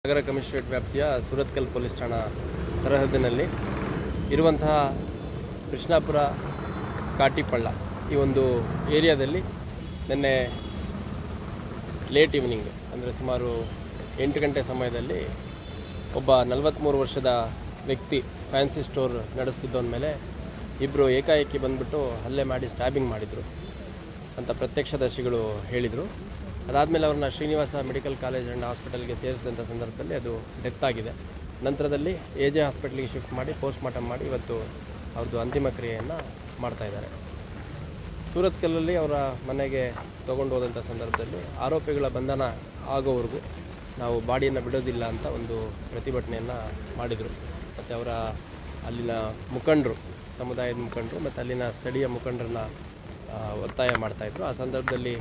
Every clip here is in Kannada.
ನಗರ ಕಮಿಷನರೇಟ್ ವ್ಯಾಪ್ತಿಯ ಸೂರತ್ಕಲ್ ಪೊಲೀಸ್ ಠಾಣಾ ಸರಹದ್ದಿನಲ್ಲಿ ಇರುವಂತಹ ಕೃಷ್ಣಾಪುರ ಕಾಟಿಪಳ್ಳ ಈ ಒಂದು ಏರಿಯಾದಲ್ಲಿ ನಿನ್ನೆ ಲೇಟ್ ಈವ್ನಿಂಗ್ ಅಂದರೆ ಸುಮಾರು 8 ಗಂಟೆ ಸಮಯದಲ್ಲಿ ಒಬ್ಬ 43 ವರ್ಷದ ವ್ಯಕ್ತಿ ಫ್ಯಾನ್ಸಿ ಸ್ಟೋರ್ ನಡೆಸ್ತಿದ್ದವನ ಮೇಲೆ ಇಬ್ಬರು ಏಕಾಏಕಿ ಬಂದುಬಿಟ್ಟು ಹಲ್ಲೆ ಮಾಡಿ ಸ್ಟ್ಯಾಬಿಂಗ್ ಮಾಡಿದರು ಅಂತ ಪ್ರತ್ಯಕ್ಷದರ್ಶಿಗಳು ಹೇಳಿದರು. ಅದಾದಮೇಲೆ ಅವ್ರನ್ನ ಶ್ರೀನಿವಾಸ ಮೆಡಿಕಲ್ ಕಾಲೇಜ್ ಆ್ಯಂಡ್ ಹಾಸ್ಪಿಟಲ್ಗೆ ಸೇರಿಸಿದಂಥ ಸಂದರ್ಭದಲ್ಲಿ ಅದು ಡೆತ್ ಆಗಿದೆ. ನಂತರದಲ್ಲಿ AJ ಹಾಸ್ಪಿಟಲ್ಗೆ ಶಿಫ್ಟ್ ಮಾಡಿ ಪೋಸ್ಟ್ ಮಾರ್ಟಮ್ ಮಾಡಿ ಇವತ್ತು ಅವ್ರದ್ದು ಅಂತಿಮ ಕ್ರಿಯೆಯನ್ನು ಮಾಡ್ತಾಯಿದ್ದಾರೆ. ಸೂರತ್ಕಲ್ಲಲ್ಲಿ ಅವರ ಮನೆಗೆ ತೊಗೊಂಡು ಹೋದಂಥ ಸಂದರ್ಭದಲ್ಲಿ ಆರೋಪಿಗಳ ಬಂಧನ ಆಗೋವರೆಗೂ ನಾವು ಬಾಡಿಯನ್ನು ಬಿಡೋದಿಲ್ಲ ಅಂತ ಒಂದು ಪ್ರತಿಭಟನೆಯನ್ನು ಮಾಡಿದರು. ಮತ್ತು ಅವರ ಅಲ್ಲಿನ ಮುಖಂಡರು, ಸಮುದಾಯದ ಮುಖಂಡರು ಮತ್ತು ಅಲ್ಲಿನ ಸ್ಥಳೀಯ ಮುಖಂಡರನ್ನ ಒತ್ತಾಯ ಮಾಡ್ತಾಯಿದ್ರು. ಆ ಸಂದರ್ಭದಲ್ಲಿ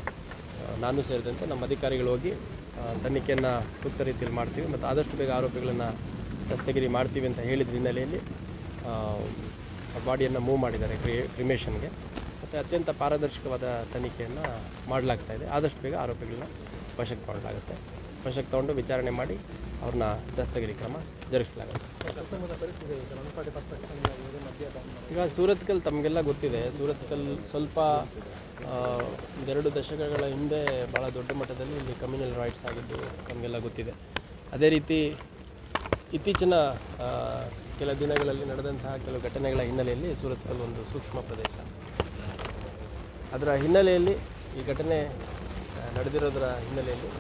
ನಾನು ಸೇರಿದಂತೆ ನಮ್ಮ ಅಧಿಕಾರಿಗಳು ಹೋಗಿ ತನಿಖೆಯನ್ನು ಸೂಕ್ತ ರೀತಿಯಲ್ಲಿ ಮಾಡ್ತೀವಿ ಮತ್ತು ಆದಷ್ಟು ಬೇಗ ಆರೋಪಿಗಳನ್ನು ದಸ್ತಗಿರಿ ಮಾಡ್ತೀವಿ ಅಂತ ಹೇಳಿದ ಹಿನ್ನೆಲೆಯಲ್ಲಿ ಬಾಡಿಯನ್ನು ಮೂವ್ ಮಾಡಿದ್ದಾರೆ ಕ್ರಿಮೇಷನ್ಗೆ. ಮತ್ತು ಅತ್ಯಂತ ಪಾರದರ್ಶಕವಾದ ತನಿಖೆಯನ್ನು ಮಾಡಲಾಗ್ತಾಯಿದೆ. ಆದಷ್ಟು ಬೇಗ ಆರೋಪಿಗಳನ್ನ ವಶಕ್ಕೆ ತಗೊಳ್ಳಲಾಗುತ್ತೆ. ವಶಕ್ಕೆ ತಗೊಂಡು ವಿಚಾರಣೆ ಮಾಡಿ ಅವ್ರನ್ನ ದಸ್ತಗಿರಿ ಕ್ರಮ ಜರುಗಿಸಲಾಗುತ್ತೆ. ಈಗ ಸೂರತ್ಕಲ್ ತಮಗೆಲ್ಲ ಗೊತ್ತಿದೆ. ಸೂರತ್ಕಲ್ ಸ್ವಲ್ಪ 2 ದಶಕಗಳ ಹಿಂದೆ ಭಾಳ ದೊಡ್ಡ ಮಟ್ಟದಲ್ಲಿ ಇಲ್ಲಿ ಕಮ್ಯುನಲ್ ರೈಟ್ಸ್ ಆಗಿದ್ದು ನಮಗೆಲ್ಲ ಗೊತ್ತಿದೆ. ಅದೇ ರೀತಿ ಇತ್ತೀಚಿನ ಕೆಲ ದಿನಗಳಲ್ಲಿ ನಡೆದಂತಹ ಕೆಲವು ಘಟನೆಗಳ ಹಿನ್ನೆಲೆಯಲ್ಲಿ ಸೂರತ್ಕಲ್ ಒಂದು ಸೂಕ್ಷ್ಮ ಪ್ರದೇಶ. ಅದರ ಹಿನ್ನೆಲೆಯಲ್ಲಿ ಈ ಘಟನೆ ನಡೆದಿರೋದರ ಹಿನ್ನೆಲೆಯಲ್ಲಿ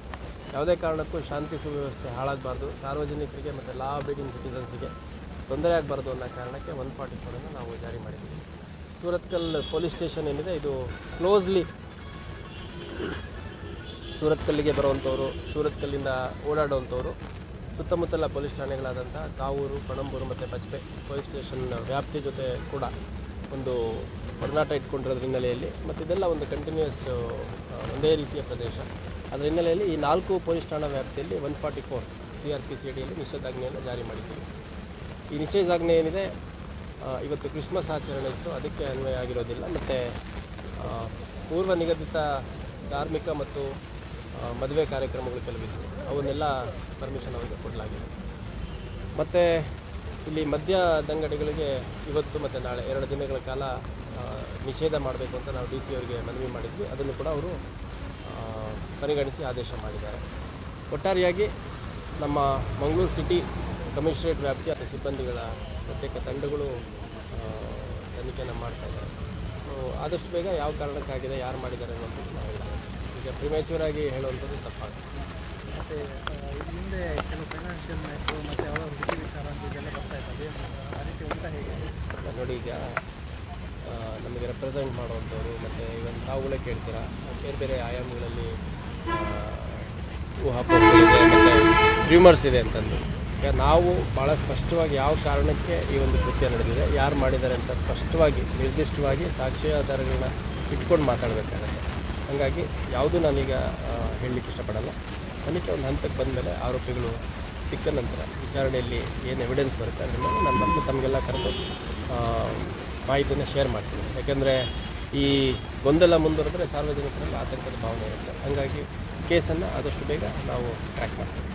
ಯಾವುದೇ ಕಾರಣಕ್ಕೂ ಶಾಂತಿ ಸುವ್ಯವಸ್ಥೆ ಹಾಳಾಗಬಾರ್ದು, ಸಾರ್ವಜನಿಕರಿಗೆ ಮತ್ತು ಲಾ ಅಬೇಡಿಂಗ್ ಸಿಟಿಸನ್ಸ್ಗೆ ತೊಂದರೆ ಆಗಬಾರ್ದು ಅನ್ನೋ ಕಾರಣಕ್ಕೆ 144 ನಾವು ಜಾರಿ ಮಾಡಿದ್ದೀವಿ. ಸೂರತ್ಕಲ್ ಪೊಲೀಸ್ ಸ್ಟೇಷನ್ ಏನಿದೆ ಇದು ಕ್ಲೋಸ್ಲಿ ಸೂರತ್ಕಲ್ಲಿಗೆ ಬರುವಂಥವ್ರು, ಸೂರತ್ಕಲ್ಲಿಂದ ಓಡಾಡುವಂಥವ್ರು ಸುತ್ತಮುತ್ತಲ ಪೊಲೀಸ್ ಠಾಣೆಗಳಾದಂಥ ಕಾವೂರು, ಪಣಂಬೂರು ಮತ್ತು ಬಜ್ಪೆ ಪೊಲೀಸ್ ಸ್ಟೇಷನ್ ವ್ಯಾಪ್ತಿ ಜೊತೆ ಕೂಡ ಒಂದು ಒಡನಾಟ ಇಟ್ಕೊಂಡಿರೋದ್ರ ಹಿನ್ನೆಲೆಯಲ್ಲಿ ಮತ್ತು ಇದೆಲ್ಲ ಒಂದು ಕಂಟಿನ್ಯೂಯಸ್ ಒಂದೇ ರೀತಿಯ ಪ್ರದೇಶ. ಅದರ ಹಿನ್ನೆಲೆಯಲ್ಲಿ ಈ 4 ಪೊಲೀಸ್ ಠಾಣಾ ವ್ಯಾಪ್ತಿಯಲ್ಲಿ 144 CRPC ಅಡಿಯಲ್ಲಿ ನಿಷೇಧಾಜ್ಞೆಯನ್ನು ಜಾರಿ ಮಾಡಿದ್ದೀವಿ. ಈ ನಿಷೇಧಾಜ್ಞೆ ಏನಿದೆ ಇವತ್ತು ಕ್ರಿಸ್ಮಸ್ ಆಚರಣೆ ಇತ್ತು, ಅದಕ್ಕೆ ಅನ್ವಯ ಆಗಿರೋದಿಲ್ಲ. ಮತ್ತು ಪೂರ್ವ ನಿಗದಿತ ಧಾರ್ಮಿಕ ಮತ್ತು ಮದುವೆ ಕಾರ್ಯಕ್ರಮಗಳು ಕೆಲವಿತ್ತು, ಅವನ್ನೆಲ್ಲ ಪರ್ಮಿಷನ್ ಅವರಿಗೆ ಕೊಡಲಾಗಿದೆ. ಮತ್ತು ಇಲ್ಲಿ ಮದ್ಯದಂಗಡಿಗಳಿಗೆ ಇವತ್ತು ಮತ್ತು ನಾಳೆ 2 ದಿನಗಳ ಕಾಲ ನಿಷೇಧ ಮಾಡಬೇಕು ಅಂತ ನಾವು DC ಅವರಿಗೆ ಮನವಿ ಮಾಡಿದ್ವಿ. ಅದನ್ನು ಕೂಡ ಅವರು ಪರಿಗಣಿಸಿ ಆದೇಶ ಮಾಡಿದ್ದಾರೆ. ಒಟ್ಟಾರೆಯಾಗಿ ನಮ್ಮ ಮಂಗಳೂರು ಸಿಟಿ ಕಮಿಷನರೇಟ್ ವ್ಯಾಪ್ತಿಯ ಸಿಬ್ಬಂದಿಗಳ ಪ್ರತ್ಯೇಕ ತಂಡಗಳು ತನಿಖೆಯನ್ನು ಮಾಡ್ತಾಯಿದ್ದಾರೆ. ಸೊ ಆದಷ್ಟು ಬೇಗ ಯಾವ ಕಾರಣಕ್ಕಾಗಿದೆ, ಯಾರು ಮಾಡಿದ್ದಾರೆ ಅನ್ನೋದು ನಾವು ಹೇಳ್ತೇವೆ. ಈಗ ಪ್ರಿಮ್ಯಾಚೂರಾಗಿ ಹೇಳುವಂಥದ್ದು ತಪ್ಪಾಗುತ್ತೆ. ಮತ್ತು ಹಿಂದೆ ಕೆಲವು ಫೈನಾನ್ಷಿಯಲ್ ಮ್ಯಾಟ್ರು ಮತ್ತು ಯಾವ ವೃತ್ತಿ ವಿಚಾರ ಅಂತ ಇದೆಲ್ಲ ಬರ್ತಾ ಇರ್ತದೆ, ಆ ರೀತಿ ಉಂಟ ಹೇಗೆ ನೋಡಿ. ಈಗ ನಮಗೆ ರೆಪ್ರೆಸೆಂಟ್ ಮಾಡುವಂಥವ್ರು ಮತ್ತು ಇವನ್ ತಾವುಗಳೇ ಕೇಳ್ತೀರಾ, ಬೇರೆ ಬೇರೆ ಆಯಾಮಗಳಲ್ಲಿ ಊಹಾಪೋಹಗಳಿದೆ ಮತ್ತು ರ್ಯೂಮರ್ಸ್ ಇದೆ ಅಂತಂದು. ಈಗ ನಾವು ಭಾಳ ಸ್ಪಷ್ಟವಾಗಿ ಯಾವ ಕಾರಣಕ್ಕೆ ಈ ಒಂದು ಕೃತ್ಯ ನಡೆದಿದೆ, ಯಾರು ಮಾಡಿದ್ದಾರೆ ಅಂತ ಸ್ಪಷ್ಟವಾಗಿ ನಿರ್ದಿಷ್ಟವಾಗಿ ಸಾಕ್ಷ್ಯಾಧಾರಗಳನ್ನ ಇಟ್ಕೊಂಡು ಮಾತಾಡಬೇಕಾಗತ್ತೆ. ಹಾಗಾಗಿ ಯಾವುದೂ ನಾನೀಗ ಹೇಳಲಿಕ್ಕೆ ಇಷ್ಟಪಡಲ್ಲ. ತನಿಖೆ ಒಂದು ಹಂತಕ್ಕೆ ಬಂದ ಮೇಲೆ ಆರೋಪಿಗಳು ಸಿಕ್ಕ ನಂತರ ವಿಚಾರಣೆಯಲ್ಲಿ ಏನು ಎವಿಡೆನ್ಸ್ ಬರುತ್ತೆ ಅದರ ಮೇಲೆ ನಾನು ಮತ್ತೆ ತಮಗೆಲ್ಲ ಕರೆದು ಮಾಹಿತಿಯನ್ನು ಶೇರ್ ಮಾಡ್ತೀನಿ. ಯಾಕೆಂದರೆ ಈ ಗೊಂದಲ ಮುಂದುವರೆದ್ರೆ ಸಾರ್ವಜನಿಕರಲ್ಲಿ ಆತಂಕದ ಭಾವನೆ ಇರುತ್ತೆ. ಹಾಗಾಗಿ ಕೇಸನ್ನು ಆದಷ್ಟು ಬೇಗ ನಾವು ಟ್ರ್ಯಾಕ್ ಮಾಡ್ತೀವಿ.